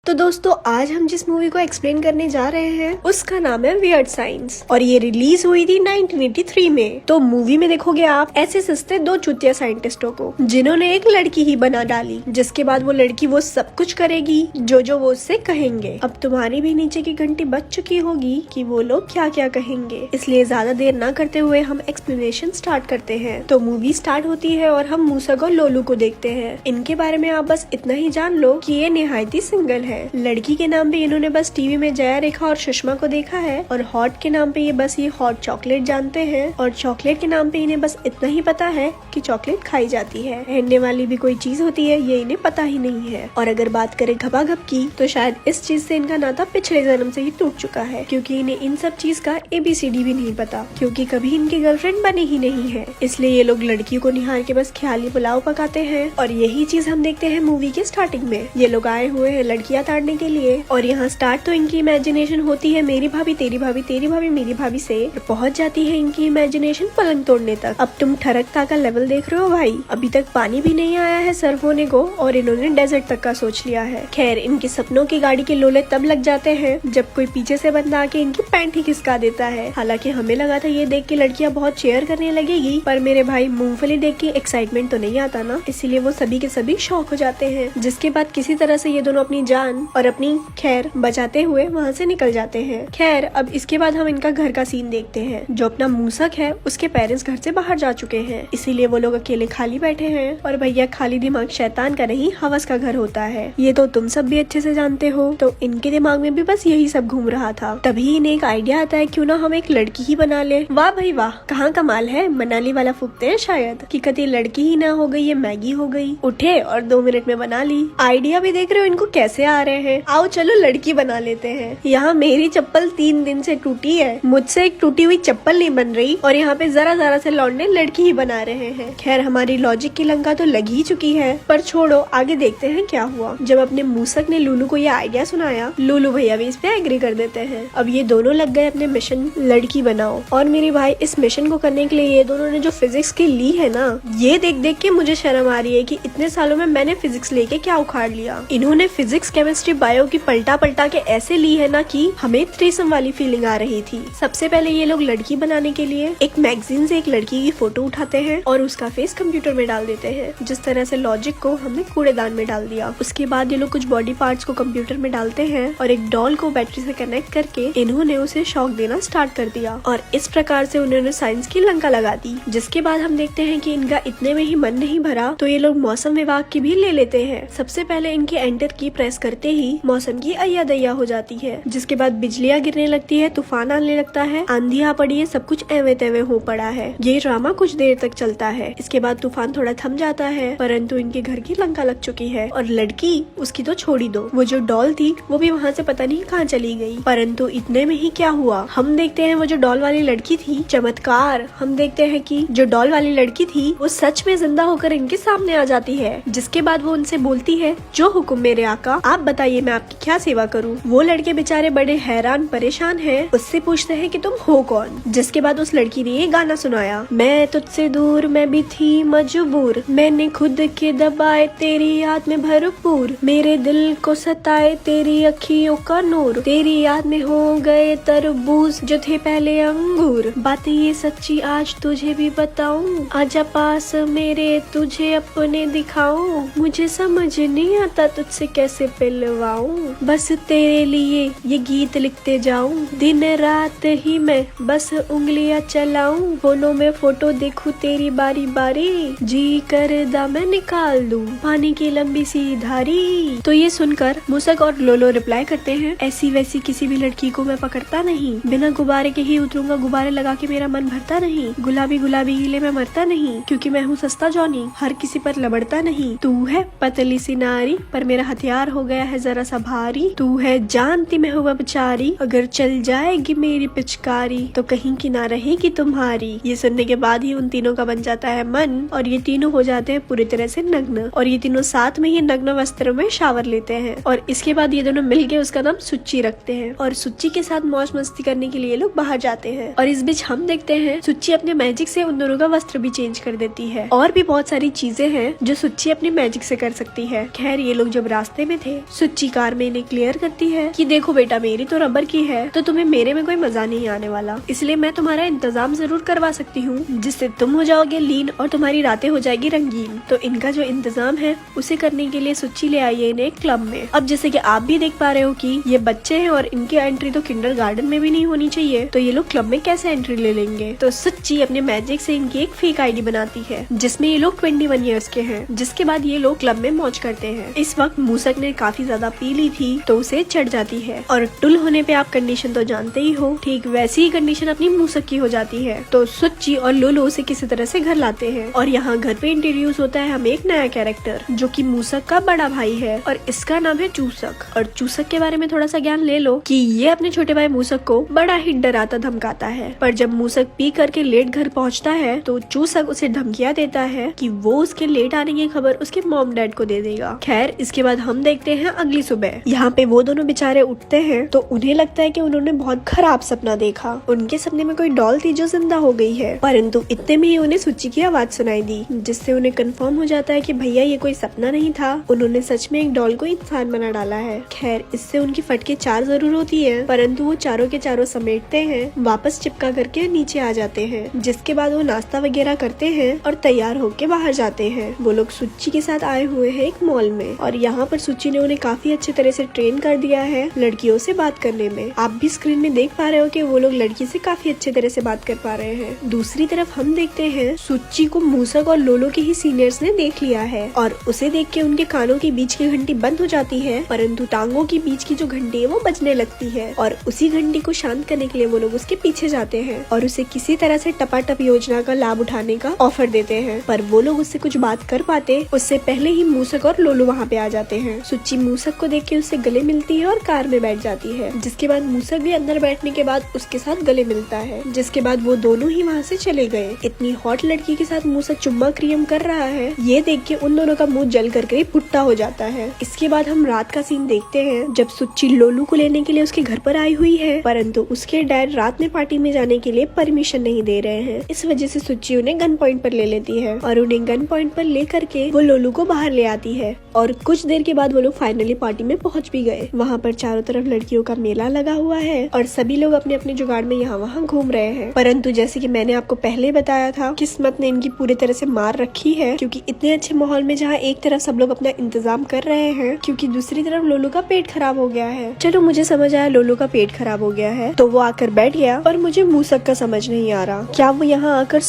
तो दोस्तों आज हम जिस मूवी को एक्सप्लेन करने जा रहे हैं उसका नाम है वियर्ड साइंस और ये रिलीज हुई थी 1983 में। तो मूवी में देखोगे आप ऐसे सस्ते दो चुतिया साइंटिस्टों को जिन्होंने एक लड़की ही बना डाली, जिसके बाद वो लड़की वो सब कुछ करेगी जो वो उससे कहेंगे। अब तुम्हारी भी नीचे की घंटी बज चुकी होगी कि वो लोग क्या क्या कहेंगे, इसलिए ज्यादा देर ना करते हुए हम एक्सप्लेनेशन स्टार्ट करते हैं। तो मूवी स्टार्ट होती है और हम मूसक और लोलू को देखते हैं। इनके बारे में आप बस इतना ही जान लो कि ये निहायती सिंगल है। लड़की के नाम पे इन्होंने बस टीवी में जया रेखा और सुषमा को देखा है और हॉट के नाम पे ये बस ये हॉट चॉकलेट जानते हैं और चॉकलेट के नाम पे इन्हें बस इतना ही पता है कि चॉकलेट खाई जाती है। पहनने वाली भी कोई चीज होती है ये इन्हें पता ही नहीं है। और अगर बात करें घपाघप की तो शायद इस चीज से इनका नाता पिछले जन्म से ही टूट चुका है, क्योंकि इन्हें इन सब चीज का ABCD भी नहीं पता, क्योंकि कभी इनकी गर्लफ्रेंड बनी ही नहीं है। इसलिए ये लोग लड़कियों को निहार के बस ख्याली पुलाव पकाते हैं और यही चीज हम देखते हैं मूवी के स्टार्टिंग में। ये लोग आए हुए हैं लड़कियां ताड़ने के लिए और यहाँ स्टार्ट तो इनकी इमेजिनेशन होती है मेरी भाभी तेरी भाभी तेरी भाभी मेरी भाभी से, और पहुँच जाती है इनकी इमेजिनेशन पलंग तोड़ने तक। अब तुम ठरकता का लेवल देख रहे हो भाई, अभी तक पानी भी नहीं आया है सर्व होने को और इन्होंने डेजर्ट तक का सोच लिया है। खैर इनके सपनों की गाड़ी के लोले तब लग जाते हैं जब कोई पीछे से बंदा आके इनकी पैंट ही खिसका देता है। हालांकि हमें लगा था ये देख के लड़कियां बहुत चेयर करने लगेगी, पर मेरे भाई मूंगफली देख के एक्साइटमेंट तो नहीं आता ना, इसीलिए वो सभी के सभी शॉक हो जाते हैं। जिसके बाद किसी तरह से ये दोनों अपनी जान और अपनी खैर बचाते हुए वहाँ से निकल जाते हैं। खैर अब इसके बाद हम इनका घर का सीन देखते हैं। जो अपना मूसक है उसके पेरेंट्स घर से बाहर जा चुके हैं, इसीलिए वो लोग अकेले खाली बैठे हैं। और भैया खाली दिमाग शैतान का नहीं हवस का घर होता है, ये तो तुम सब भी अच्छे से जानते हो। तो इनके दिमाग में भी बस यही सब घूम रहा था। तभी इन्हें एक आइडिया आता है क्यों ना हम एक लड़की ही बना ले। वाह भाई वाह, कहाँ कमाल है, मनाली वाला फूकते हैं शायद कि कभी लड़की ही ना हो गई ये मैगी हो गई। उठे और 2 मिनट में बना ली। आइडिया भी देख रहे हो इनको कैसे आ रहे हैं। आओ चलो लड़की बना लेते हैं। यहाँ मेरी चप्पल 3 दिन से टूटी है, मुझसे एक टूटी हुई चप्पल नहीं बन रही और यहाँ पे जरा जरा से लौंडे लड़की ही बना रहे हैं। खैर हमारी लॉजिक की लंका तो लग ही चुकी है, पर छोड़ो आगे देखते हैं क्या हुआ। जब अपने मूसक ने लूलू को ये आइडिया सुनाया, लूलू भैया भी इस पे एग्री कर देते हैं। अब ये दोनों लग गए अपने मिशन लड़की बनाओ। और मेरे भाई इस मिशन को करने के लिए ये दोनों ने जो फिजिक्स की ली है ना, ये देख देख के मुझे शर्म आ रही है कि इतने सालों में मैंने फिजिक्स लेके क्या उखाड़ लिया। इन्होंने फिजिक्स केमिस्ट्री बायो की पलटा पलटा के ऐसे ली है ना कि हमें थ्रीसम वाली फीलिंग आ रही थी। सबसे पहले ये लोग लड़की बनाने के लिए एक मैगजीन से एक लड़की की फोटो उठाते हैं और उसका फेस कंप्यूटर में डाल देते हैं, जिस तरह से लॉजिक को हमने कूड़ेदान में डाल दिया। उसके बाद ये लोग कुछ बॉडी पार्ट्स को कंप्यूटर में डालते हैं और एक डॉल को बैटरी से कनेक्ट करके इन्होंने उसे शॉक देना स्टार्ट कर दिया और इस प्रकार से उन्होंने साइंस की लंका लगा दी। जिसके बाद हम देखते हैं कि इनका इतने में ही मन नहीं भरा तो ये लोग मौसम विभाग की भी ले लेते हैं। सबसे पहले इनकी एंटर की प्रेस करते ही मौसम की अय्या दैया हो जाती है, जिसके बाद बिजलियां गिरने लगती है, तूफान आने लगता है, आंधी आ पड़ी है, सब कुछ एवे तेवे हो पड़ा है। ये ड्रामा कुछ देर तक चलता है। इसके बाद तूफान थोड़ा थम जाता है, परंतु इनके घर की लंका लग चुकी है और लड़की उसकी तो छोड़ ही दो, वो जो डॉल थी वो भी वहाँ से पता नहीं कहाँ चली गई। परंतु इतने में ही क्या हुआ, हम देखते हैं वो जो डॉल वाली लड़की थी, चमत्कार, हम देखते हैं कि जो डॉल वाली लड़की थी वो सच में जिंदा होकर इनके सामने आ जाती है। जिसके बाद वो उनसे बोलती है, जो हुक्म मेरे आका, आप बताइए मैं आपकी क्या सेवा करूँ। वो लड़के बेचारे बड़े हैरान परेशान हैं, उससे पूछते हैं कि तुम हो कौन। जिसके बाद उस लड़की ने ये गाना सुनाया, मैं तुझसे दूर मैं भी थी मजबूर, मैंने खुद के दबाए तेरी याद में भरपूर, मेरे दिल को सताए तेरी अखियों का नूर, तेरी याद में हो गए तरबूज जो थे पहले अंगूर, बातें ये सच्ची आज तुझे भी बताऊं, आजा पास मेरे तुझे अपने दिखाऊं, मुझे समझ नहीं आता तुझसे कैसे पिलवाऊं, बस तेरे लिए ये गीत लिखते जाऊं, दिन रात ही मैं बस उंगलियां चलाऊं, फोनों में फोटो देखूं तेरी बारी बारी, जी कर दा मैं निकाल दूं पानी की लंबी सी धारी। तो ये सुनकर मूसक और लोलो रिप्लाई करते हैं, ऐसी वैसी किसी भी लड़की को मैं पकड़ता नहीं, बिना गुब्बारे के ही उतरूंगा, गुब्बारे लगा के मेरा मन भरता नहीं, गुलाबी गुलाबी हिले में मरता नहीं, क्योंकि मैं हूँ सस्ता जॉनी, हर किसी पर लबड़ता नहीं, तू है पतली सी नारी पर मेरा हथियार हो गया है जरा सा भारी, तू है जानती मैं हुआ बेचारी, अगर चल जाएगी मेरी पिचकारी तो कहीं की ना रहेगी तुम्हारी। ये सुनने के बाद ही उन तीनों का बन जाता है मन और ये तीनों हो जाते हैं पूरी तरह से नग्न और ये तीनों साथ में ही नग्न वस्त्र में शावर लेते हैं और इसके बाद ये दोनों मिलके उसका नाम सुच्ची रखते हैं और सुच्ची के साथ मौज मस्ती करने के लिए लोग बाहर जाते हैं। और इस बीच हम देखते हैं सुच्ची अपने मैजिक से उन दोनों का वस्त्र भी चेंज कर देती है और भी बहुत सारी चीजें हैं जो सुच्ची अपनी मैजिक से कर सकती है। खैर ये लोग जब रास्ते में थे सुच्ची कार में इन्हें क्लियर करती है कि देखो बेटा, मेरी तो रबर की है तो तुम्हें मेरे में कोई मजा नहीं आने वाला, इसलिए मैं तुम्हारा इंतजाम जरूर करवा सकती हूँ जिससे तुम हो जाओगे लीन और तुम्हारी रातें हो जाएगी रंगीन। तो इनका जो इंतजाम है उसे करने के लिए सुच्ची ले आई है इन्हें एक क्लब में। अब जैसे कि आप भी देख पा रहे हो कि ये बच्चे हैं और इनकी एंट्री तो किंडरगार्टन में भी नहीं होनी चाहिए, तो ये लोग क्लब में कैसे एंट्री ले लेंगे। तो सुच्ची अपने मैजिक से इनकी एक फेक आईडी बनाती है जिसमें ये लोग 21 ईयर्स के हैं, जिसके बाद ये लोग क्लब में मौज करते हैं। इस वक्त मूसक ने काफी ज्यादा पी ली थी तो उसे चढ़ जाती है और टुल होने पे आप कंडीशन तो जानते ही हो, ठीक वैसी ही कंडीशन अपनी मूसक की हो जाती है। तो सुच्ची और लोलो उसे किसी तरह से घर लाते हैं और यहाँ घर पे इंट्रोड्यूस होता है हमें एक नया कैरेक्टर जो कि मूसक का बड़ा भाई है और इसका नाम है चूसक। और चूसक के बारे में थोड़ा सा ज्ञान ले लो कि ये अपने छोटे भाई मूसक को बड़ा ही डराता धमकाता है, पर जब मूसक पी करके लेट घर पहुँचता है तो चूसक उसे धमकियाँ देता है कि वो उसके लेट आने की खबर उसके मॉम डैड को दे देगा। खैर इसके बाद हम देखते हैं अगली सुबह। यहाँ पे वो दोनों बेचारे उठते हैं तो उन्हें लगता है कि उन्होंने बहुत खराब सपना देखा। उनके सपने में कोई डॉल थी जो जिंदा हो गई है, परंतु इतने में ही उन्हें सुच्ची की आवाज सुनाई दी जिससे उन्हें कंफर्म हो जाता है कि भैया ये कोई सपना नहीं था, उन्होंने सच में एक डॉल को इंसान बना डाला है। खैर इससे उनकी फटके 4 जरूर होती है, परंतु वो चारों के चारों समेटते हैं, वापस चिपका करके नीचे आ जाते हैं, जिसके बाद वो नाश्ता वगैरह करते हैं और तैयार होके बाहर जाते हैं। वो लोग सुच्ची के साथ आए हुए हैं एक मॉल में और यहाँ पर सुच्ची ने उन्हें काफी अच्छे तरह से ट्रेन कर दिया है लड़कियों से बात करने में। आप भी स्क्रीन में देख पा रहे हो कि वो लोग लड़की से काफी अच्छे तरह से बात कर पा रहे हैं। दूसरी तरफ हम देखते हैं सुच्ची को मूसक और लोलो के ही सीनियर्स ने देख लिया है और उसे देख के उनके कानों के बीच की घंटी बंद हो जाती है, परंतु टांगों के बीच की जो घंटी है वो बजने लगती है और उसी घंटी को शांत करने के लिए वो लोग उसके पीछे जाते हैं और उसे किसी तरह से टपाटप योजना का लाभ उठाने का ऑफर देते हैं। पर वो लोग उससे कुछ बात कर पाते उससे पहले ही मूसक और लोलो वहाँ पे आ जाते हैं। सुच्ची मूसक को देख के उससे गले मिलती है और कार में बैठ जाती है, जिसके बाद मूसक भी अंदर बैठने के बाद उसके साथ गले मिलता है, जिसके बाद वो दोनों ही वहाँ से चले गए। इतनी हॉट लड़की के साथ मूसक चुम्मा क्रियम कर रहा है, ये देख के उन दोनों का मुंह जल करके भुट्टा हो जाता है। इसके बाद हम रात का सीन देखते हैं जब सुच्ची लोलू को लेने के लिए उसके घर पर आई हुई है, परंतु उसके डैड रात में पार्टी में जाने के लिए परमिशन नहीं दे रहे हैं। इस वजह से सुच्ची उन्हें गन पॉइंट पर ले लेती है और उन्हें गन पॉइंट पर ले करके वो लोलू को बाहर ले आती है और कुछ देर के बाद वो लोग फाइनली पार्टी में पहुंच भी गए। वहाँ पर चारों तरफ लड़कियों का मेला लगा हुआ है और सभी लोग अपने अपने जुगाड़ में यहाँ वहाँ घूम रहे हैं, परंतु जैसे कि मैंने आपको पहले बताया था किस्मत ने इनकी पूरी तरह से मार रखी है, क्योंकि इतने अच्छे माहौल में जहाँ एक तरफ सब लोग अपना इंतजाम कर रहे हैं क्योंकि दूसरी तरफ लोलू का पेट खराब हो गया है। चलो मुझे समझ आया लोलू का पेट खराब हो गया है तो वो आकर बैठ गया, पर मुझे मूसक का समझ नहीं आ रहा, क्या वो यहाँ आकर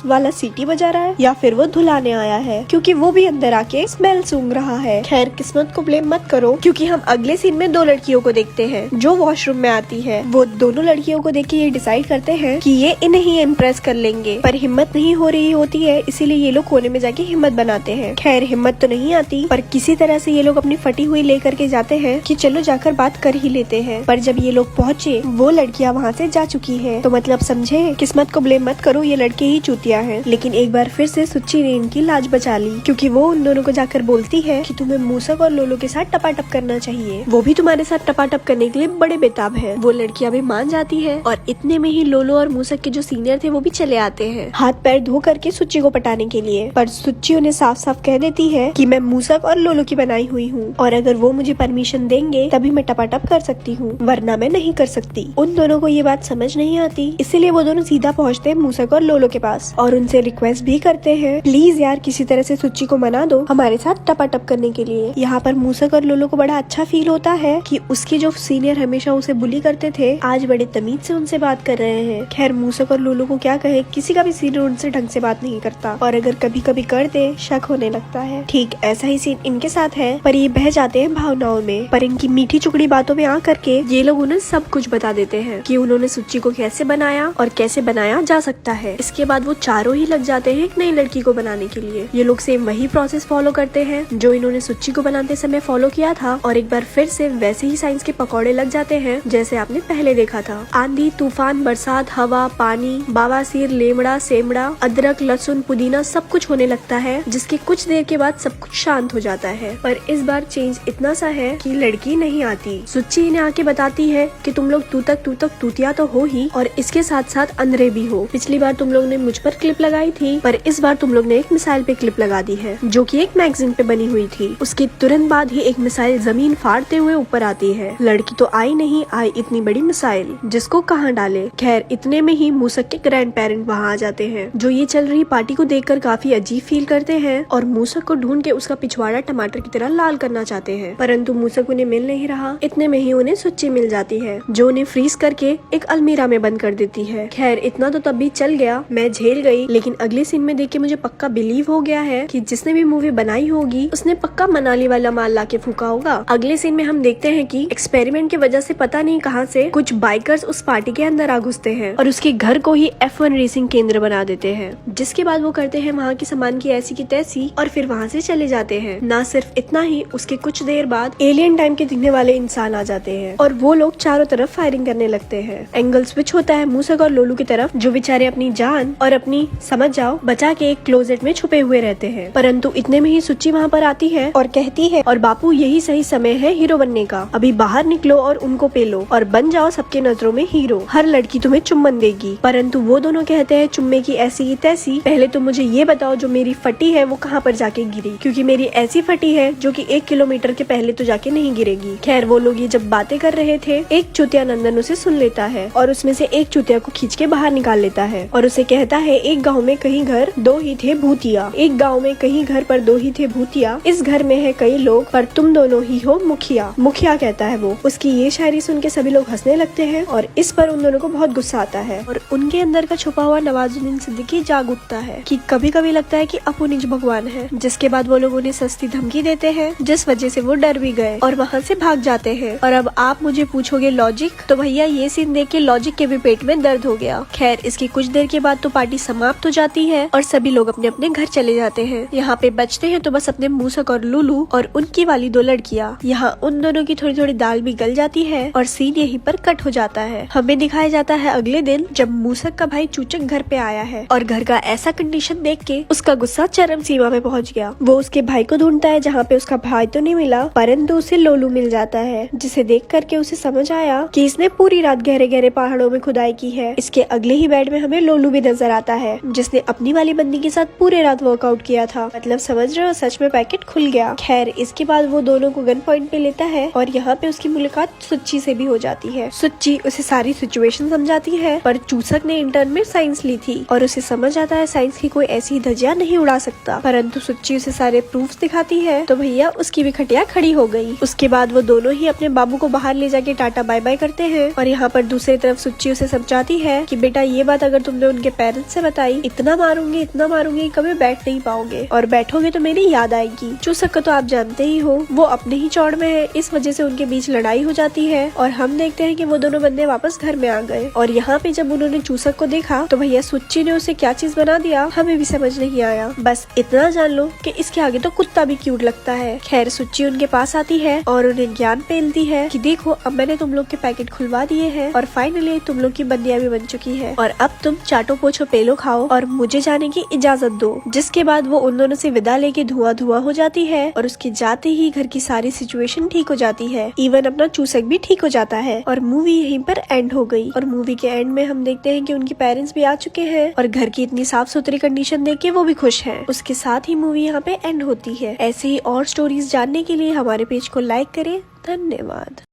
वाला सीटी बजा रहा है या फिर वो धुलाने आया है, क्योंकि वो भी अंदर आके स्मेल सूंघ रहा है। खैर किस्मत को ब्लेम मत करो, क्योंकि हम अगले सीन में 2 लड़कियों को देखते हैं जो वॉशरूम में आती है। वो दोनों लड़कियों को देख के ये डिसाइड करते हैं कि ये इन्हें ही इम्प्रेस कर लेंगे, पर हिम्मत नहीं हो रही होती है, इसीलिए ये लोग कोने में जाके हिम्मत बनाते हैं। खैर हिम्मत तो नहीं आती, पर किसी तरह से ये लोग अपनी फटी हुई लेकर के जाते हैं कि चलो जाकर बात कर ही लेते हैं। पर जब ये लोग पहुँचे वो लड़कियाँ वहाँ से जा चुकी है, तो मतलब समझे, किस्मत को ब्लेम मत करो, ये लड़के ही चूतिया है। लेकिन एक बार फिर से सुच्ची ने इनकी लाज बचा ली, क्योंकि वो उन दोनों को जाकर बोलती है कि तुम्हें मूसक और लोलो के साथ टपाटप करना चाहिए, वो भी तुम्हारे साथ टपाटप करने के लिए बड़े बेताब है। वो लड़कियां भी मान जाती है और इतने में ही लोलो और मूसक के जो सीनियर थे वो भी चले आते हैं हाथ पैर धो करके सुच्ची को पटाने के लिए। पर सुच्ची उन्हें साफ साफ कह देती है कि मैं मूसक और लोलो की बनाई हुई हूँ और अगर वो मुझे परमिशन देंगे तभी मैं टपाटप कर सकती हूँ, वरना मैं नहीं कर सकती। उन दोनों को ये बात समझ नहीं आती, इसीलिए वो दोनों सीधा पहुँचते हैं मूसक और लोलो के पास और उनसे रिक्वेस्ट भी करते हैं प्लीज यार किसी तरह से सुच्ची को मना दो हमारे साथ टपाटप करने के लिए। यहाँ पर मूसक और लोलो को बड़ा अच्छा फील होता है कि उसके जो सीनियर हमेशा उसे बुली करते थे आज बड़े तमीज से उनसे बात कर रहे हैं। खैर मूसक और लोलो को क्या कहे, किसी का भी सीनियर उनसे ढंग से बात नहीं करता और अगर कभी कभी कर दे शक होने लगता है। ठीक ऐसा ही सीन इनके साथ है, पर ये बह जाते हैं भावनाओं में। पर इनकी मीठी चुकड़ी बातों में आ करके ये लोग उन्हें सब कुछ बता देते हैं कि उन्होंने सुच्ची को कैसे बनाया और कैसे बनाया जा सकता है। इसके बाद वो चारों ही लग जाते हैं एक नई लड़की को बनाने के लिए। ये लोग सेम वही प्रोसेस फॉलो करते हैं जो इन्होंने सुच्ची को बनाते समय फॉलो किया था और एक बार फिर से वैसे ही साइंस के पकौड़े लग जाते हैं जैसे आपने पहले देखा था। आंधी तूफान बरसात हवा पानी बावासीर लेमड़ा सेमड़ा अदरक लहसुन पुदीना सब कुछ होने लगता है, जिसके कुछ देर के बाद सब कुछ शांत हो जाता है। पर इस बार चेंज इतना सा है कि लड़की नहीं आती। सुच्ची इन्हें आके बताती है कि तुम लोग तू तक तूतिया तो हो ही और इसके साथ साथ अंधेरे भी हो। पिछली बार तुम लोग ने मुझ पर क्लिप लगाई थी, पर इस बार तुम लोग ने एक मिसाइल पे क्लिप लगा दी है जो कि एक मैगजीन पे बनी हुई थी। उसके तुरंत बाद बाद ही एक मिसाइल जमीन फाड़ते हुए ऊपर आती है। लड़की तो आई नहीं, आई इतनी बड़ी मिसाइल, जिसको कहाँ डाले। खैर इतने में ही मूसक के ग्रैंड पेरेंट वहाँ आ जाते हैं, जो ये चल रही पार्टी को देखकर काफी अजीब फील करते हैं और मूसक को ढूंढ के उसका पिछवाड़ा टमाटर की तरह लाल करना चाहते हैं, परंतु मूसक उन्हें मिल नहीं रहा। इतने में ही उन्हें सुच्ची मिल जाती है, जो उन्हें फ्रीज करके एक अलमीरा में बंद कर देती है। खैर इतना तो तब भी चल गया, मैं झेल गई, लेकिन अगले सीन में देख के मुझे पक्का बिलीव हो गया है कि जिसने भी मूवी बनाई होगी उसने पक्का मनाली वाला माल लाके फूका होगा। अगले सीन में हम देखते हैं कि एक्सपेरिमेंट की वजह से पता नहीं कहां से कुछ बाइकर्स उस पार्टी के अंदर आ घुसते हैं और उसके घर को ही F1 रेसिंग केंद्र बना देते हैं, जिसके बाद वो करते हैं वहाँ के सामान की ऐसी की तैसी और फिर वहाँ से चले जाते हैं। ना सिर्फ इतना ही, उसके कुछ देर बाद एलियन टाइम के दिखने वाले इंसान आ जाते हैं और वो लोग चारों तरफ फायरिंग करने लगते हैं। एंगल स्विच होता है मूसक और लोलू की तरफ, जो बेचारे अपनी जान और अपनी समझ जाओ बचा के एक क्लोजेट में छुपे हुए रहते हैं। परंतु इतने में ही सुच्ची वहाँ पर आती है और कहती है, और बापू यही सही समय है हीरो बनने का, अभी बाहर निकलो और उनको पेलो और बन जाओ सबके नजरों में हीरो, हर लड़की तुम्हें चुम्बन देगी। परंतु वो दोनों कहते हैं चुम्मे की ऐसी ही तैसी, पहले तो मुझे ये बताओ जो मेरी फटी है वो कहाँ पर जाके गिरी, क्योंकि मेरी ऐसी फटी है जो कि 1 किलोमीटर के पहले तो जाके नहीं गिरेगी। खैर वो लोग ये जब बातें कर रहे थे, एक चुतिया नंदन उसे सुन लेता है और उसमें से एक चुतिया को खींच के बाहर निकाल लेता है और उसे कहता है, एक गाँव में कहीं घर 2 ही थे भूतिया, एक गाँव में कहीं घर पर 2 ही थे भूतिया, इस घर में है कई लोग पर तुम दोनों ही हो मुखिया। मुखिया कहता है वो। उसकी ये शायरी सुन के सभी लोग हंसने लगते हैं और इस पर उन दोनों को बहुत गुस्सा आता है और उनके अंदर का छुपा हुआ नवाजुद्दीन सिद्दीकी जाग उठता है कि कभी कभी लगता है कि अपुनिज भगवान है। जिसके बाद वो लोग उन्हें सस्ती धमकी देते हैं, जिस वजह से वो डर भी गए और वहाँ से भाग जाते हैं। और अब आप मुझे पूछोगे लॉजिक, तो भैया ये सीन देख के लॉजिक के भी पेट में दर्द हो गया। खैर इसकी कुछ देर के बाद तो पार्टी समाप्त हो जाती है और सभी लोग अपने अपने घर चले जाते हैं। यहाँ पे बचते हैं तो बस अपने मूसक और लुलू और उनकी वाली 2 लड़कियाँ। यहाँ उन दोनों की थोड़ी थोड़ी दाल भी गल जाती है और सीन यहीं पर कट हो जाता है। हमें दिखाया जाता है अगले दिन, जब मूसक का भाई चूचक घर पे आया है और घर का ऐसा कंडीशन देख के उसका गुस्सा चरम सीमा पे पहुँच गया। वो उसके भाई को ढूंढता है, जहाँ पे उसका भाई तो नहीं मिला परंतु उसे लोलू मिल जाता है, जिसे देख करके उसे समझ आया कि इसने पूरी रात गहरे गहरे पहाड़ों में खुदाई की है। इसके अगले ही बेड में हमें लोलू भी नजर आता है, जिसने अपनी वाली बंदी के साथ पूरे रात वर्कआउट किया था। मतलब समझ रहे हो, सच में पैकेट खुल गया। खैर इसके बाद वो दोनों को गन पॉइंट पे लेता है और यहाँ पे उसकी मुलाकात सुच्ची से भी हो जाती है। सुच्ची उसे सारी सिचुएशन समझाती है, पर चूसक ने इंटर्न में साइंस ली थी और उसे समझ आता है साइंस की कोई ऐसी धज्जियां नहीं उड़ा सकता। परंतु सुच्ची उसे सारे प्रूफ्स दिखाती है तो भैया उसकी भी खटिया खड़ी हो गई। उसके बाद वो दोनों ही अपने बाबू को बाहर ले जाके टाटा बाय बाय करते हैं और यहाँ पर दूसरी तरफ सुच्ची उसे समझाती है कि बेटा ये बात अगर तुमने उनके पेरेंट्स से बताई, इतना मारूंगी कभी बैठ नहीं पाओगे और बैठोगे तो मेरी याद आएगी। चूसक को तो आप जानते ही हो, वो अपने ही चौड़ में है, इस वजह से उनके बीच लड़ाई हो जाती है और हम देखते हैं कि वो दोनों बंदे वापस घर में आ गए। और यहाँ पे जब उन्होंने चूसक को देखा तो भैया सुच्ची ने उसे क्या चीज बना दिया हमें भी समझ नहीं आया। बस इतना जान लो कि इसके आगे तो कुत्ता भी क्यूट लगता है। खैर सुच्ची उनके पास आती है और उन्हें ज्ञान पेलती है कि देखो अब मैंने तुम लोग के पैकेट खुलवा दिए हैं और फाइनली तुम लोग की बंदियां भी बन चुकी है और अब तुम चाटो पोछो पेलो खाओ और मुझे जाने की इजाजत दो। जिसके बाद वो उन दोनों से विदा लेके धुआं हो जाती है और उसके जाते ही घर की सारी सिचुएशन ठीक हो जाती है, इवन अपना चूसक भी ठीक हो जाता है और मूवी यहीं पर एंड हो गई। और मूवी के एंड में हम देखते हैं कि उनके पेरेंट्स भी आ चुके हैं और घर की इतनी साफ सुथरी कंडीशन देख के वो भी खुश हैं। उसके साथ ही मूवी यहाँ पे एंड होती है। ऐसे ही और स्टोरीज जानने के लिए हमारे पेज को लाइक करें। धन्यवाद।